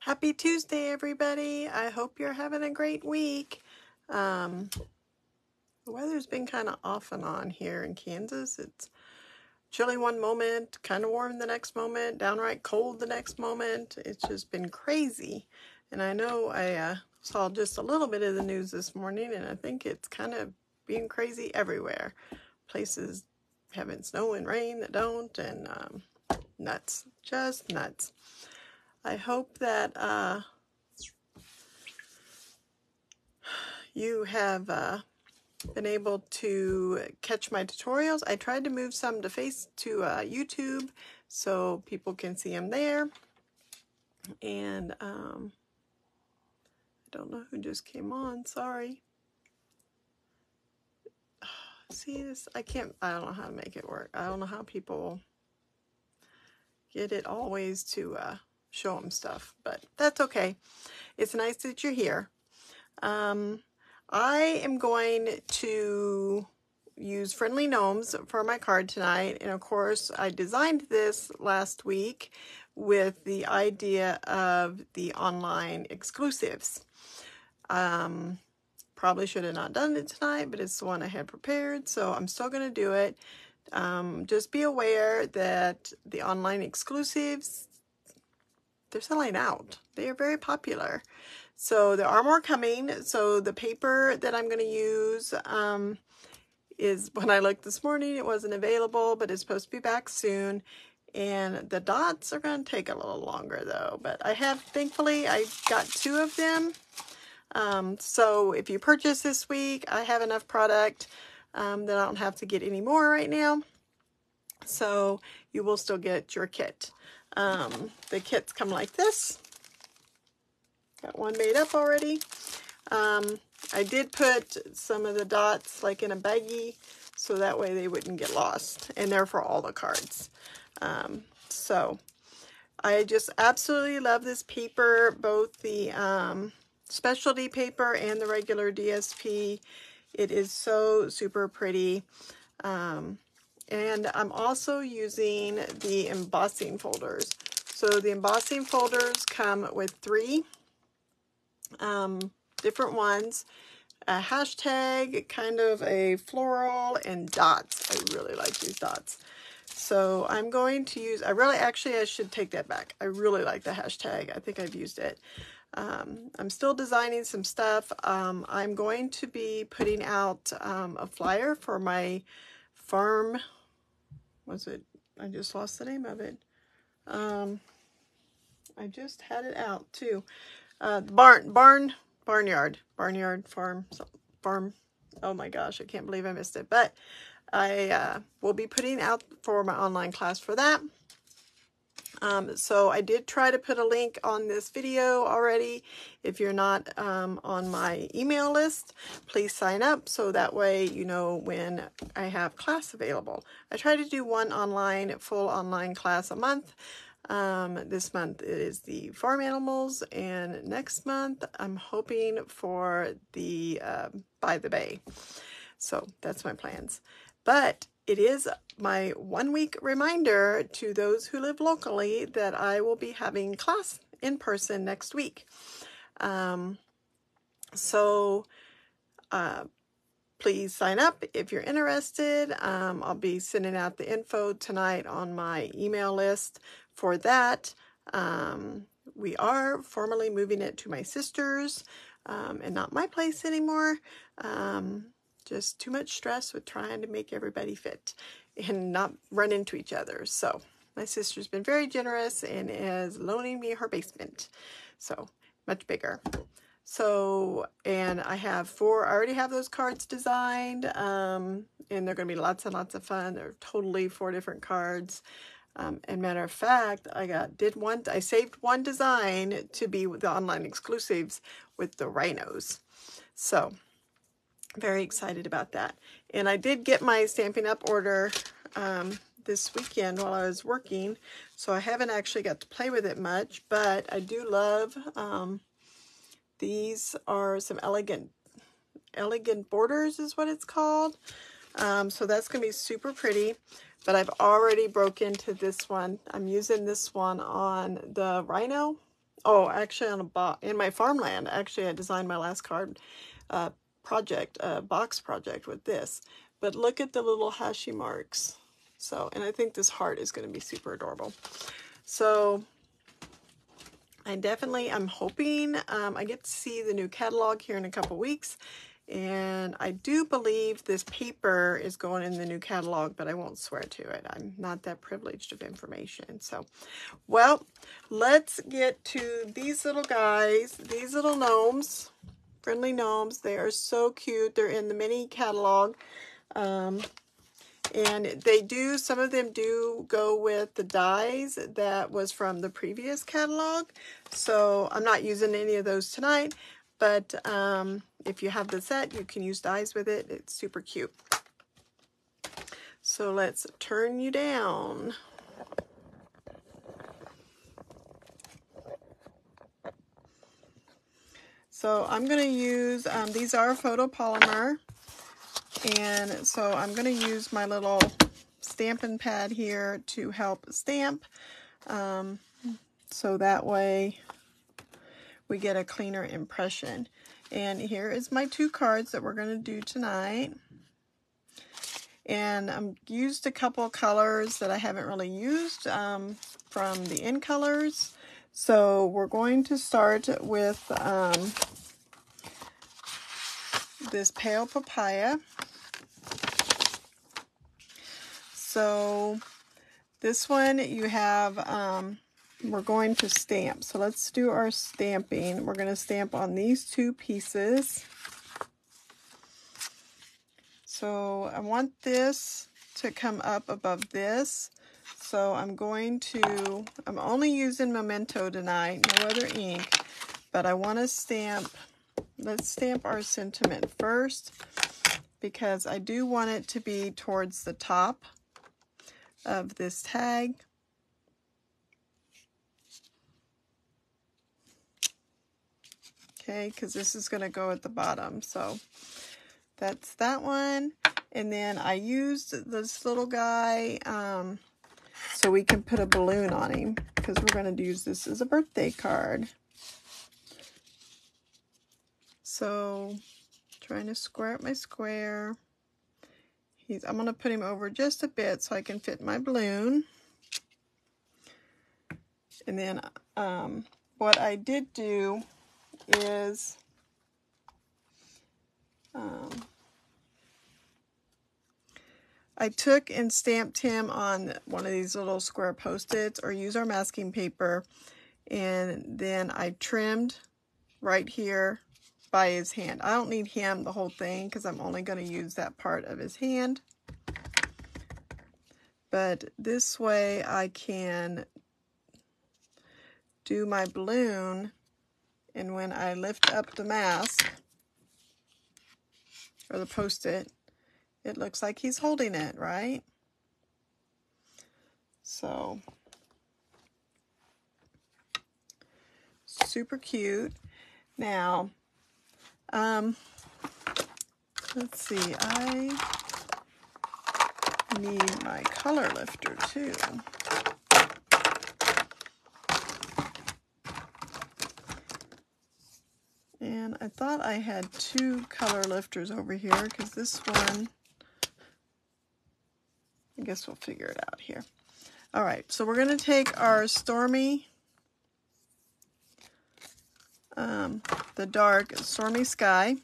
Happy Tuesday, everybody. I hope you're having a great week. The weather's been kind of off and on here in Kansas. It's chilly one moment, kind of warm the next moment, downright cold the next moment. It's just been crazy. And I know I saw just a little bit of the news this morning, and I think it's kind of being crazy everywhere. Places having snow and rain that don't, and nuts, just nuts. I hope that you have been able to catch my tutorials. I tried to move some to YouTube so people can see them there. And I don't know who just came on, sorry. See this? I don't know how to make it work. I don't know how people get it always to show them stuff, but that's okay. It's nice that you're here. I am going to use Friendly Gnomes for my card tonight, and of course I designed this last week with the idea of the online exclusives. Probably should have not done it tonight, but it's the one I had prepared, so I'm still going to do it. Just be aware that the online exclusives, they're selling out. They are very popular. So there are more coming. So the paper that I'm going to use is, when I looked this morning, it wasn't available, but it's supposed to be back soon. And the dots are going to take a little longer though. But thankfully, I got 2 of them. So if you purchase this week, I have enough product that I don't have to get any more right now. So you will still get your kit. The kits come like this. Got one made up already. I did put some of the dots like in a baggie so that way they wouldn't get lost, and they're for all the cards. So I just absolutely love this paper, both the specialty paper and the regular DSP. It is so super pretty. And I'm also using the embossing folders. So the embossing folders come with 3 different ones. A hashtag, kind of a floral, and dots. I really like these dots. So I'm going to use, I should take that back. I really like the hashtag. I think I've used it. I'm still designing some stuff. I'm going to be putting out a flyer for my farm. I just lost the name of it. I just had it out too. Barnyard farm. Oh my gosh, I can't believe I missed it. But I will be putting out for my online class for that. So I did try to put a link on this video already. If you're not on my email list, please sign up so that way you know when I have class available. I try to do one full online class a month. This month it is the farm animals, and next month I'm hoping for the by the bay. So that's my plans. But it is my 1 week reminder to those who live locally that I will be having class in person next week. Please sign up if you're interested. I'll be sending out the info tonight on my email list for that. We are formally moving it to my sister's and not my place anymore. Just too much stress with trying to make everybody fit and not run into each other. So my sister's been very generous and is loaning me her basement. So much bigger. So, and I already have those cards designed, and they're going to be lots and lots of fun. They're totally 4 different cards. And matter of fact, I saved one design to be with the online exclusives with the rhinos. So very excited about that. And I did get my Stampin' Up! Order this weekend while I was working, so I haven't actually got to play with it much, but I do love, these are some elegant borders is what it's called. So that's going to be super pretty, but I've already broke into this one. I'm using this one on the rhino, Oh, actually on a box, in my farmland, actually I designed my last card project, box project with this. But look at the little hashi marks. So, and I think this heart is going to be super adorable. So I'm hoping I get to see the new catalog here in a couple weeks. And I do believe this paper is going in the new catalog, but I won't swear to it. I'm not that privileged of information. So, well, let's get to these little guys, these little gnomes, friendly gnomes. They are so cute. They're in the mini catalog. And some of them do go with the dies that was from the previous catalog. So I'm not using any of those tonight, but if you have the set, you can use dies with it. It's super cute. So let's turn you down. So I'm going to use, these are photopolymer. And so I'm going to use my little stamping pad here to help stamp. So that way we get a cleaner impression. And here is my 2 cards that we're going to do tonight. And I've used a couple of colors that I haven't really used from the in colors. So we're going to start with this pale papaya. So this one you have, we're going to stamp. So let's do our stamping. We're going to stamp on these 2 pieces. So I want this to come up above this. So I'm only using Memento tonight, no other ink, but I want to stamp, let's stamp our sentiment first, because I do want it to be towards the top of this tag. Okay, because this is going to go at the bottom. So that's that one. And then I used this little guy so we can put a balloon on him, because we're going to use this as a birthday card. So trying to square up my square. I'm going to put him over just a bit so I can fit my balloon. And then what I did do is I took and stamped him on one of these little square Post-its, or use our masking paper, and then I trimmed right here by his hand. I don't need him the whole thing because I'm only going to use that part of his hand. But this way I can do my balloon, and when I lift up the mask, or the Post-it, it looks like he's holding it, right? So, super cute. Now, let's see, I need my color lifter too. And I thought I had 2 color lifters over here, because this one, I guess we'll figure it out here. All right, so we're going to take our Stormy, the dark Stormy Sky,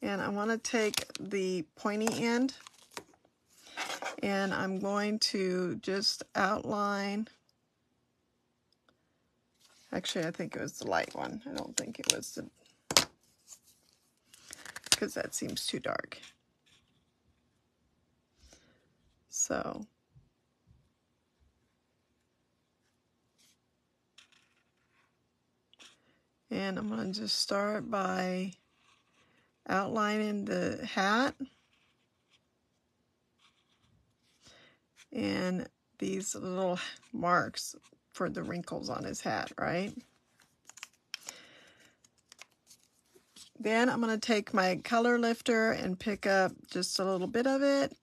and I want to take the pointy end, and I'm going to just outline. Actually, I think it was the light one. I don't think it was the, because that seems too dark. So, and I'm going to just start by outlining the hat and these little marks for the wrinkles on his hat, right? Then I'm going to take my color lifter and pick up just a little bit of it.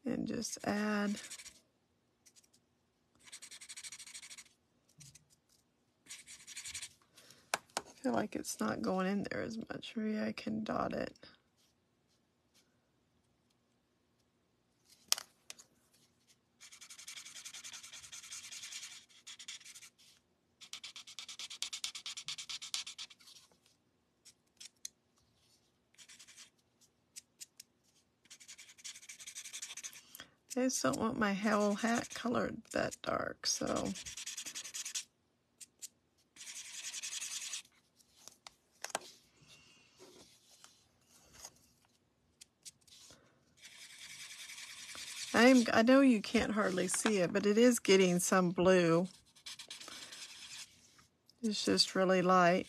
and just add I feel like it's not going in there as much. Maybe I can dot it. I just don't want my whole hat colored that dark, so I know you can't hardly see it, but it is getting some blue. It's just really light.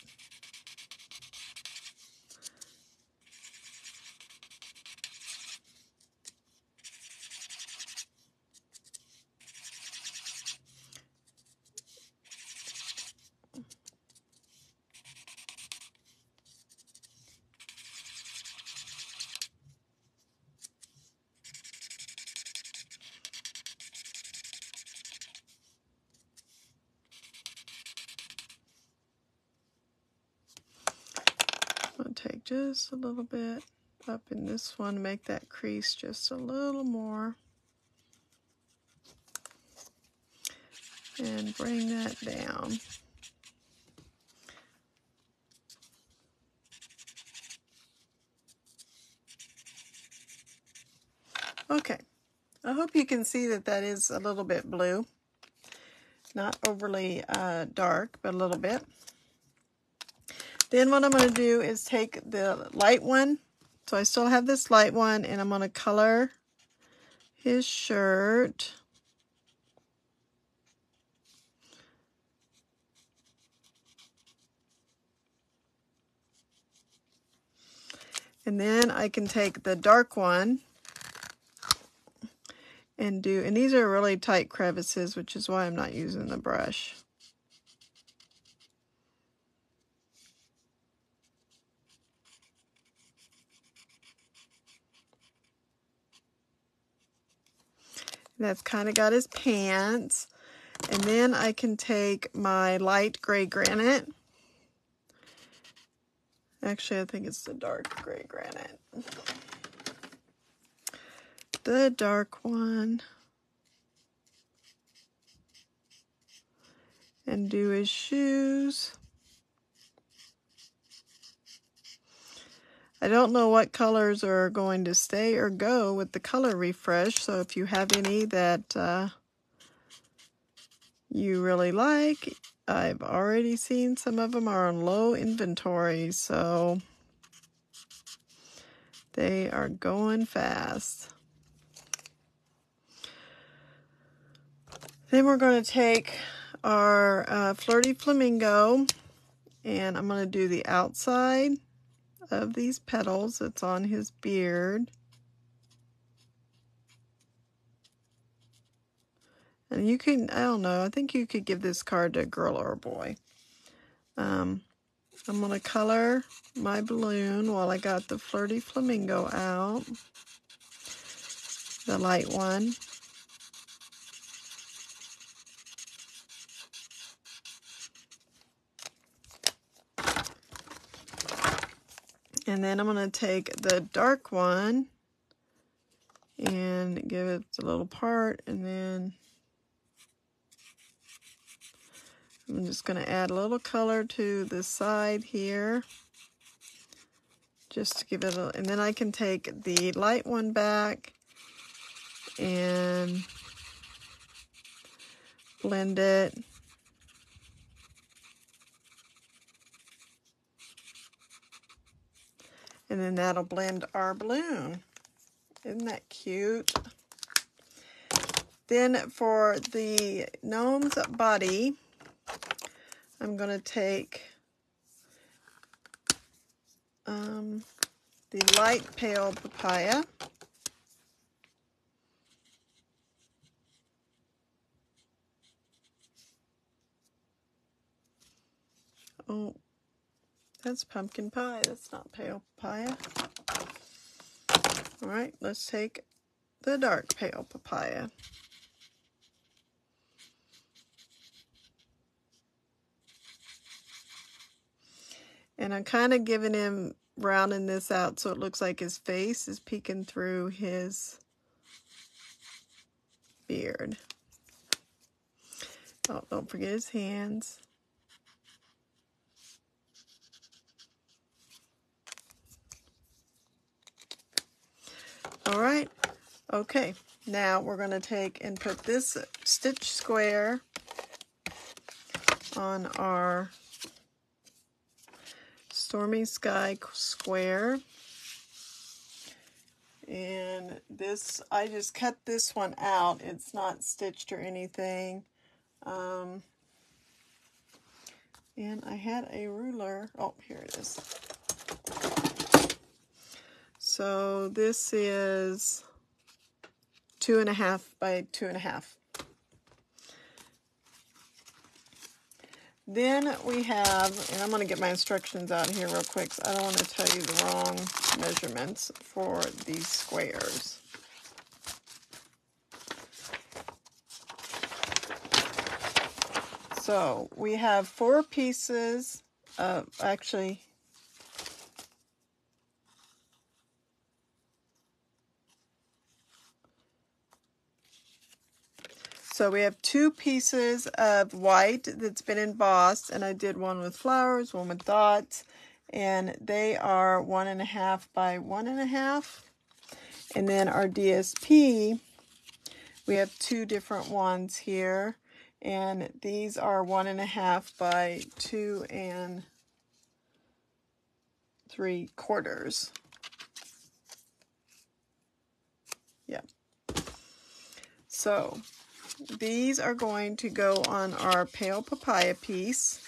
I'm going to take just a little bit up in this one, make that crease just a little more. And bring that down. Okay, I hope you can see that that is a little bit blue. Not overly dark, but a little bit. Then what I'm going to do is take the light one. So I still have this light one, and I'm going to color his shirt. And then I can take the dark one and these are really tight crevices, which is why I'm not using the brush. That's kind of got his pants. And then I can take my light gray granite. Actually, I think it's the dark gray granite. The dark one. And do his shoes. I don't know what colors are going to stay or go with the color refresh, so if you have any that you really like, I've already seen some of them are on low inventory, so they are going fast. Then we're going to take our Flirty Flamingo, and I'm going to do the outside of these petals that's on his beard. And you can, I don't know, I think you could give this card to a girl or a boy. I'm going to color my balloon while I got the Flirty Flamingo out. The light one. And then I'm going to take the dark one and give it a little part, and then I'm just going to add a little color to the side here, just to give it a, and then I can take the light one back and blend it. And then that'll blend our balloon. Isn't that cute? Then for the gnome's body, I'm going to take the light pale papaya. Oh, that's pumpkin pie. That's not pale papaya. All right, let's take the dark pale papaya. And I'm kind of giving him, rounding this out so it looks like his face is peeking through his beard. Oh, don't forget his hands. All right, okay. Now we're going to take and put this stitch square on our Stormy Sky square. And this, I just cut this one out. It's not stitched or anything. And I had a ruler. Oh, here it is. So this is 2.5 by 2.5. Then we have, and I'm going to get my instructions out here real quick, so I don't want to tell you the wrong measurements for these squares. So we have 4 pieces of, actually, so we have 2 pieces of white that's been embossed, and I did one with flowers, one with dots, and they are 1.5 by 1.5. And then our DSP, we have 2 different ones here, and these are 1.5 by 2 3/4. Yeah. So these are going to go on our pale papaya piece.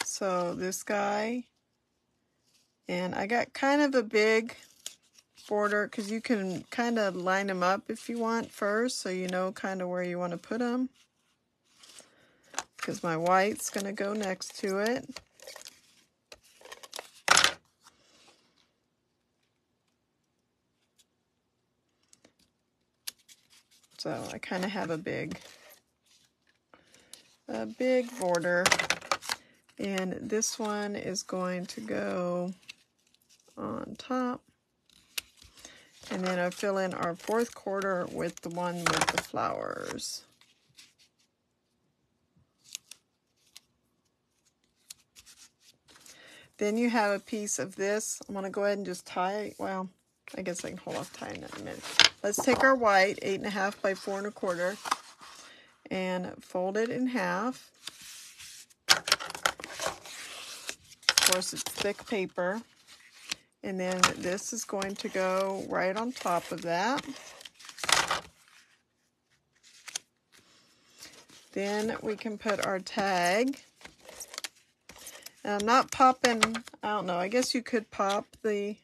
So this guy, and I got kind of a big border because you can kind of line them up if you want first, so you know kind of where you want to put them. Because my white's going to go next to it. So I kind of have a big border. And this one is going to go on top. And then I fill in our 4th quarter with the one with the flowers. Then you have a piece of this. I'm going to go ahead and just tie, well, I guess I can hold off tying it in a minute. Let's take our white, 8.5 by 4.25, and fold it in half. Of course, it's thick paper. And then this is going to go right on top of that. Then we can put our tag. And I'm not popping, I don't know, I guess you could pop the,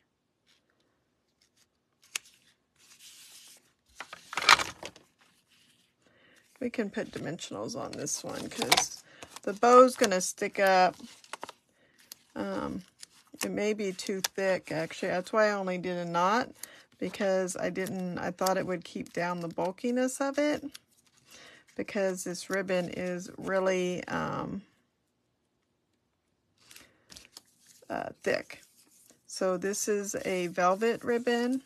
we can put dimensionals on this one because the bow's going to stick up. It may be too thick, actually. That's why I only did a knot, because I thought it would keep down the bulkiness of it, because this ribbon is really thick. So this is a velvet ribbon.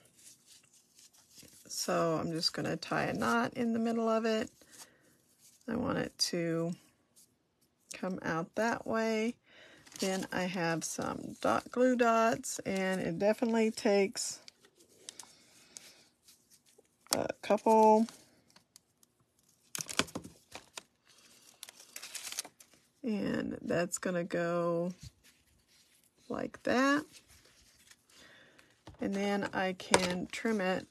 So I'm just going to tie a knot in the middle of it. I want it to come out that way. Then I have some glue dots, and it definitely takes a couple. And that's going to go like that. And then I can trim it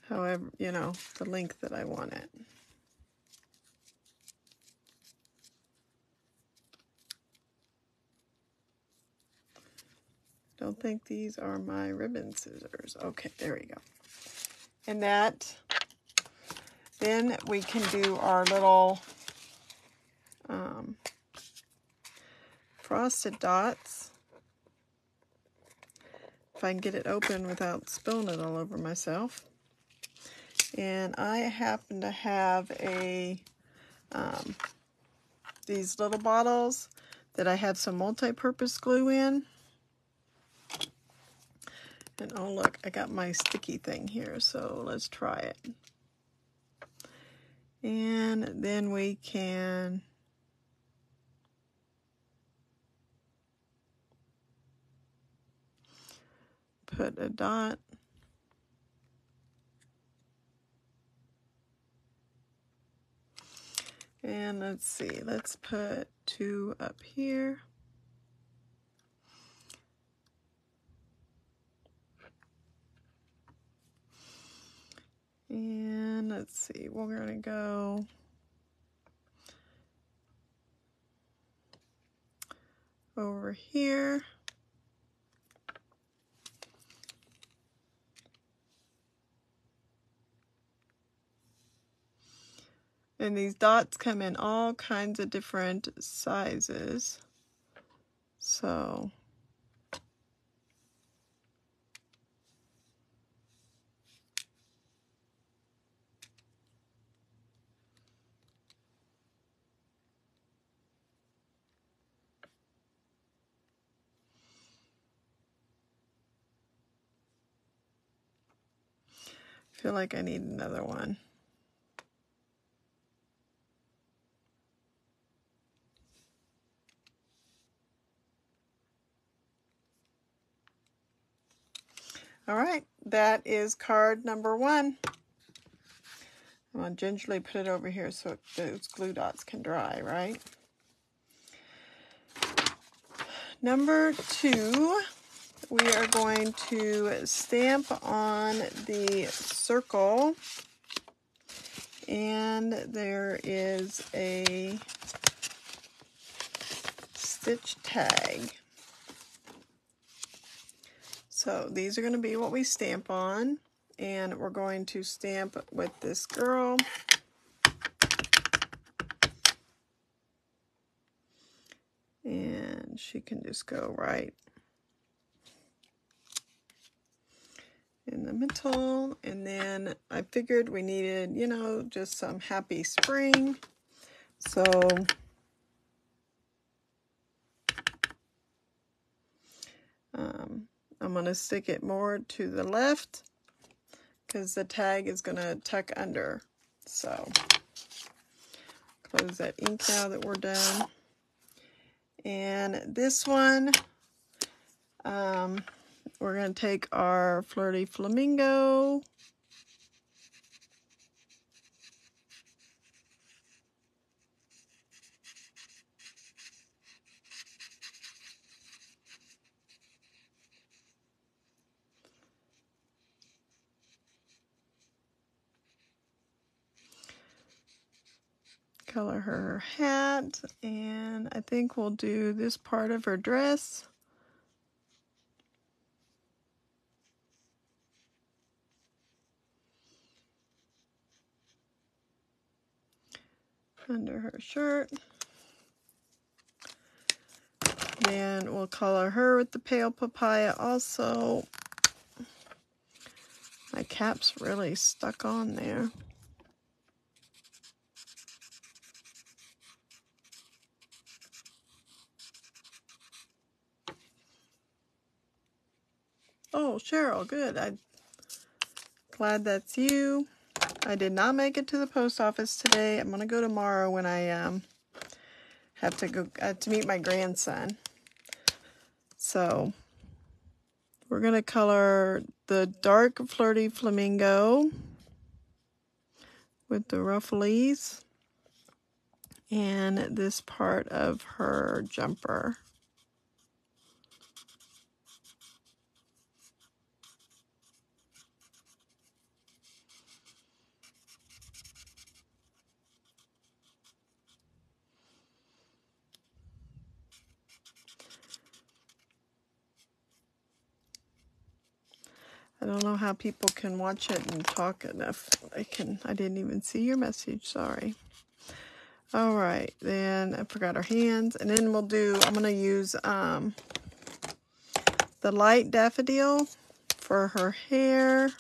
however, you know, the length that I want it. Don't think these are my ribbon scissors. Okay, there we go. And that, then we can do our little frosted dots. If I can get it open without spilling it all over myself. And I happen to have these little bottles that I have some multi-purpose glue in. And oh look, I got my sticky thing here, so let's try it. And then we can put a dot. And let's see, let's put 2 up here. And let's see, we're going to go over here. And these dots come in all kinds of different sizes. So I feel like I need another one. All right, that is card number 1. I'm going to gingerly put it over here so those glue dots can dry, right? Number 2, we are going to stamp on the circle, and there is a stitch tag. So these are going to be what we stamp on, and we're going to stamp with this girl. And she can just go right in the middle. And then I figured we needed, you know, just some happy spring. So I'm going to stick it more to the left because the tag is going to tuck under. So close that ink now that we're done. And this one, we're going to take our Flirty Flamingo. Color her hat, and I think we'll do this part of her dress. Under her shirt. Then we'll color her with the pale papaya also. My cap's really stuck on there. Oh, Cheryl, good. I'm glad that's you. I did not make it to the post office today. I'm going to go tomorrow when I have to meet my grandson. So we're going to color the dark Flirty Flamingo with the rufflies and this part of her jumper. I don't know how people can watch it and talk enough. I didn't even see your message, sorry. All right, then I forgot her hands, and then I'm gonna use the light daffodil for her hair.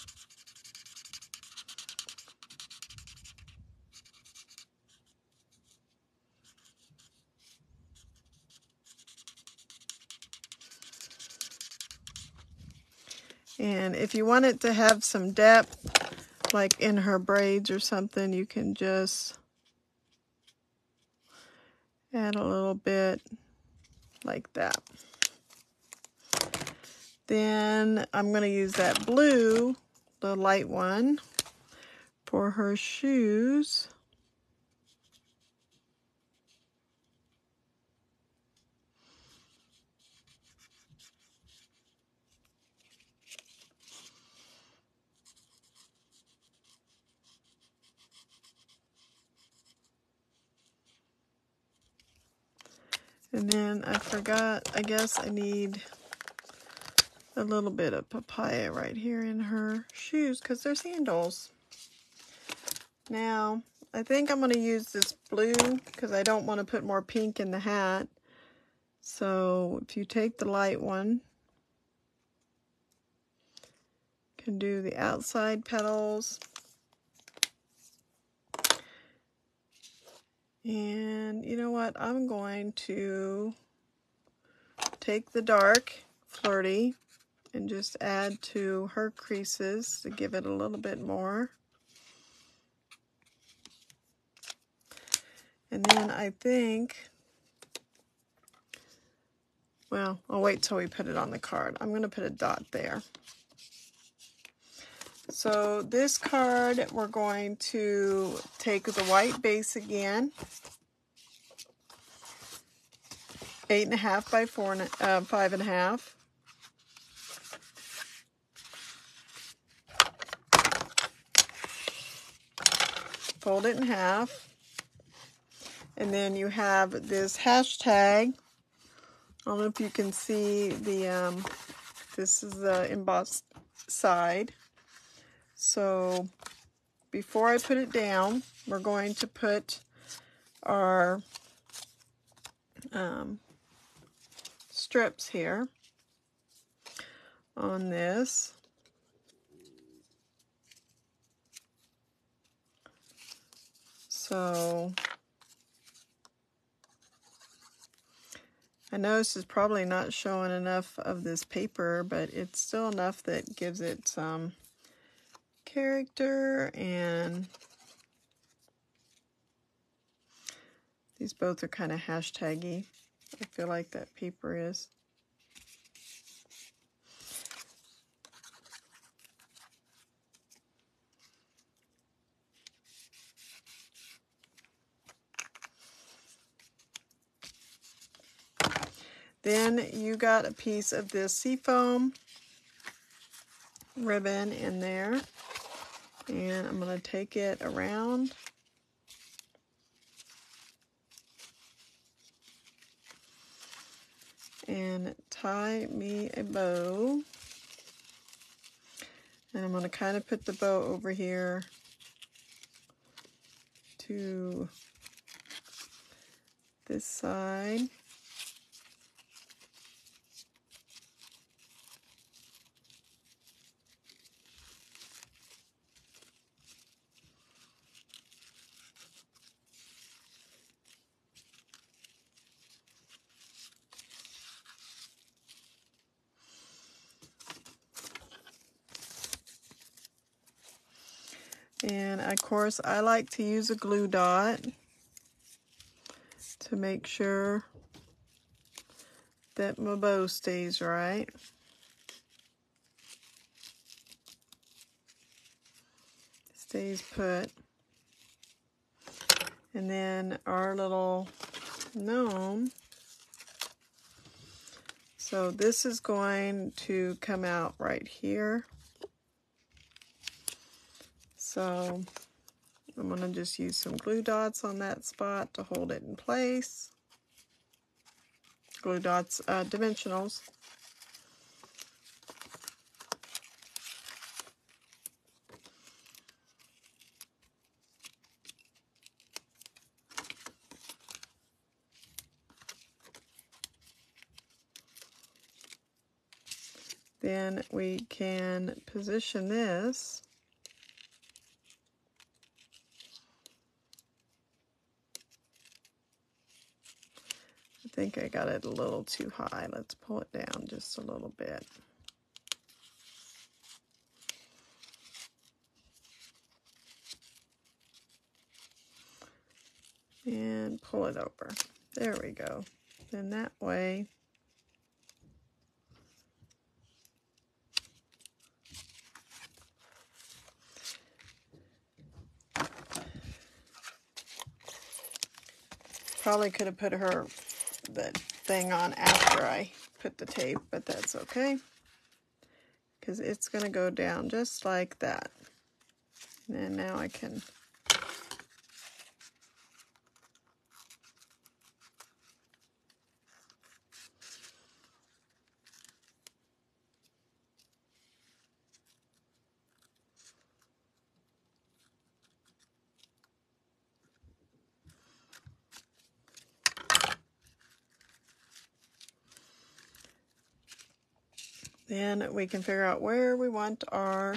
And if you want it to have some depth, like in her braids or something, you can just add a little bit like that. Then I'm going to use that blue, the light one, for her shoes. And then I forgot, I guess I need a little bit of papaya right here in her shoes because they're sandals. Now, I think I'm going to use this blue because I don't want to put more pink in the hat. So if you take the light one, you can do the outside petals. And you know what? I'm going to take the dark Flirty and just add to her creases to give it a little bit more. And then I think, well, I'll wait till we put it on the card. I'm going to put a dot there. So this card, we're going to take the white base again, 8.5 by 5.5. Fold it in half. And then you have this hashtag. I don't know if you can see the, this is the embossed side. So before I put it down, we're going to put our strips here on this. So I know this is probably not showing enough of this paper, but it's still enough that gives it some character, and these both are kind of hashtaggy. I feel like that paper is. Then you got a piece of this seafoam ribbon in there, and I'm going to take it around and tie me a bow. And I'm going to kind of put the bow over here to this side. And of course, I like to use a glue dot to make sure that my bow stays right. Stays put. And then our little gnome. So this is going to come out right here. So I'm going to just use some glue dots on that spot to hold it in place. Glue dots, dimensionals. Then we can position this. I think I got it a little too high. Let's pull it down just a little bit. And pull it over. There we go. Then that way probably could have put that thing on after I put the tape, but that's okay, because it's going to go down just like that. And now I can then we can figure out where we want our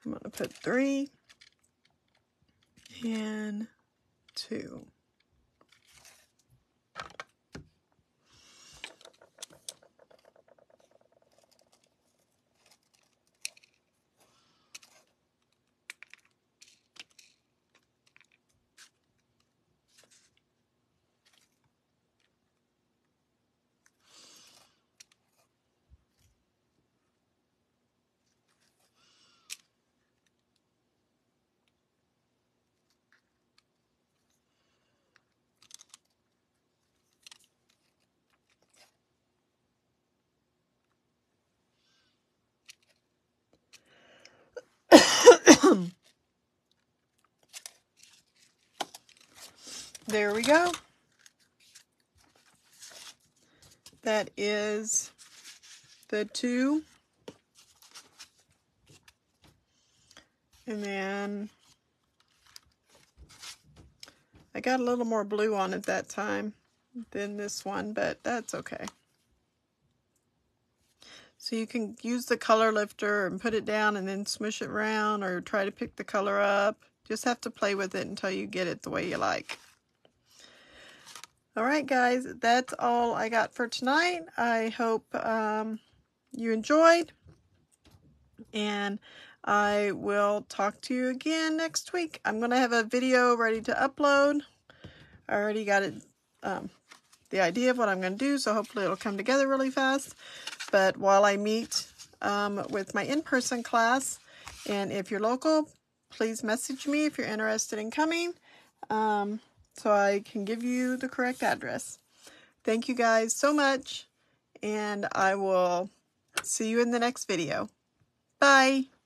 I'm going to put 3 and 2. There we go. That is the 2. And then I got a little more blue on it that time than this one, but that's okay. So you can use the color lifter and put it down and then smush it around, or try to pick the color up. Just have to play with it until you get it the way you like. Alright guys, that's all I got for tonight. I hope you enjoyed, and I will talk to you again next week. I'm going to have a video ready to upload. I already got it, the idea of what I'm going to do, so hopefully it'll come together really fast. But while I meet with my in-person class, and if you're local, please message me if you're interested in coming, so I can give you the correct address. Thank you guys so much, and I will see you in the next video. Bye!